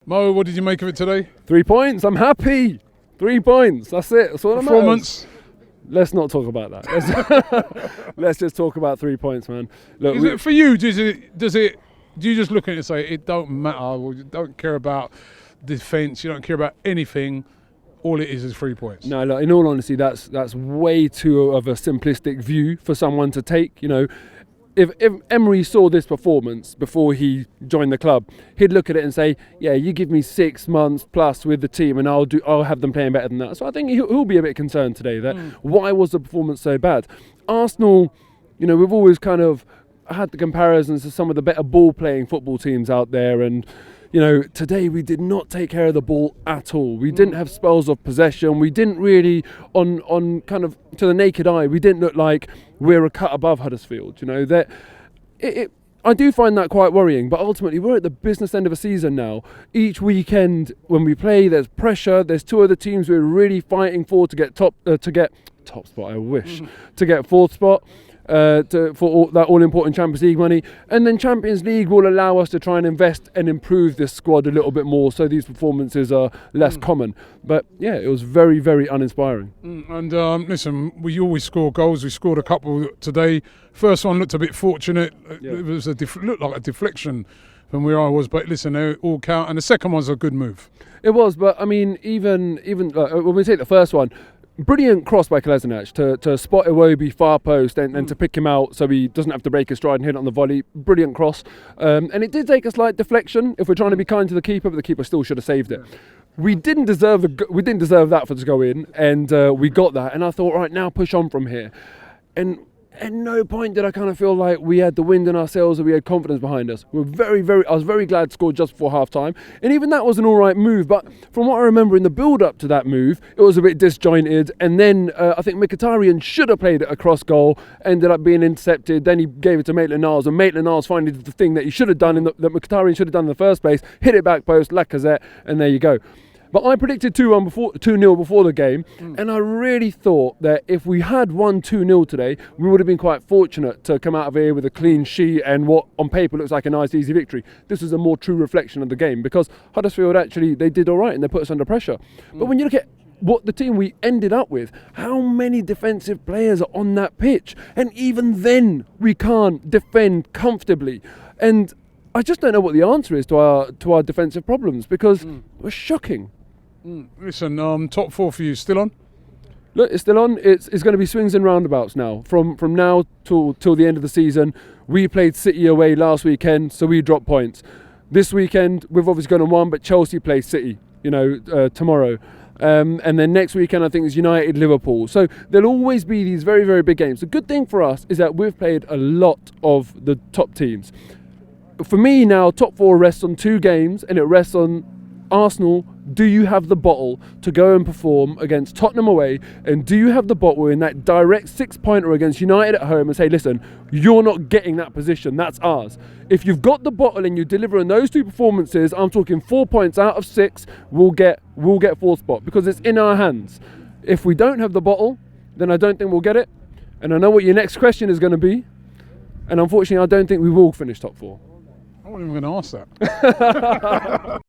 Mo, what did you make of it today? 3 points. I'm happy. 3 points. That's it. That's what Performance. Let's not talk about that. Let's just talk about 3 points, man. Look, For you, do you just look at it and say it don't matter? Well, you don't care about defence. You don't care about anything. All it is 3 points. No, look, in all honesty, that's way too of a simplistic view for someone to take. You know, if Emery saw this performance before he joined the club, he'd look at it and say, "Yeah, you give me 6 months plus with the team, and I'll have them playing better than that." So I think he'll be a bit concerned today that why was the performance so bad? Arsenal, you know, we've always kind of had the comparisons to some of the better ball-playing football teams out there, and you know, today we did not take care of the ball at all. We didn't have spells of possession. We didn't really, on kind of to the naked eye, we didn't look like we're a cut above Huddersfield. You know, that I do find that quite worrying. But ultimately, we're at the business end of a season now. Each weekend when we play, there's pressure. There's two other teams we're really fighting for to get top spot. I wish to get fourth spot. For that all-important Champions League money, and then Champions League will allow us to try and invest and improve this squad a little bit more, so these performances are less common. But yeah, it was very, very uninspiring. And listen, we always score goals. We scored a couple today. First one looked a bit fortunate. Yeah. It was looked like a deflection from where I was, but listen, they all count. And the second one's a good move. It was, but I mean, even when we take the first one. Brilliant cross by Kolasinac to spot Iwobi far post and to pick him out so he doesn't have to break his stride and hit it on the volley. Brilliant cross. And it did take a slight deflection if we're trying to be kind to the keeper, but the keeper still should have saved it. We didn't deserve that for to go in, and we got that. And I thought, right, now push on from here. And at no point did I kind of feel like we had the wind in our sails or we had confidence behind us. I was very glad to score just before half time. And even that was an all right move. But from what I remember in the build up to that move, it was a bit disjointed. And then I think Mkhitaryan should have played it across goal, ended up being intercepted. Then he gave it to Maitland-Niles, and Maitland-Niles finally did the thing that he should have done, that Mkhitaryan should have done in the first place, hit it back post, Lacazette, and there you go. But I predicted 2-0 before the game, and I really thought that if we had won 2-0 today, we would have been quite fortunate to come out of here with a clean sheet and what on paper looks like a nice, easy victory. This is a more true reflection of the game, because Huddersfield actually, they did all right and they put us under pressure. But when you look at what the team we ended up with, how many defensive players are on that pitch? And even then, we can't defend comfortably. And I just don't know what the answer is to our defensive problems, because we're shocking. Listen, top four for you, still on? Look, it's still on. It's going to be swings and roundabouts now. From now till the end of the season. We played City away last weekend, so we dropped points. This weekend, we've obviously gone and won, but Chelsea plays City, tomorrow. And then next weekend, I think, is United, Liverpool. So there'll always be these very, very big games. The good thing for us is that we've played a lot of the top teams. For me now, top four rests on 2 games, and it rests on Arsenal. Do you have the bottle to go and perform against Tottenham away? And do you have the bottle in that direct 6-pointer against United at home and say, listen, you're not getting that position, that's ours. If you've got the bottle and you deliver in those 2 performances, I'm talking 4 points out of 6, we'll get 4th spot, because it's in our hands. If we don't have the bottle, then I don't think we'll get it. And I know what your next question is going to be. And unfortunately, I don't think we will finish top 4. I wasn't even going to ask that.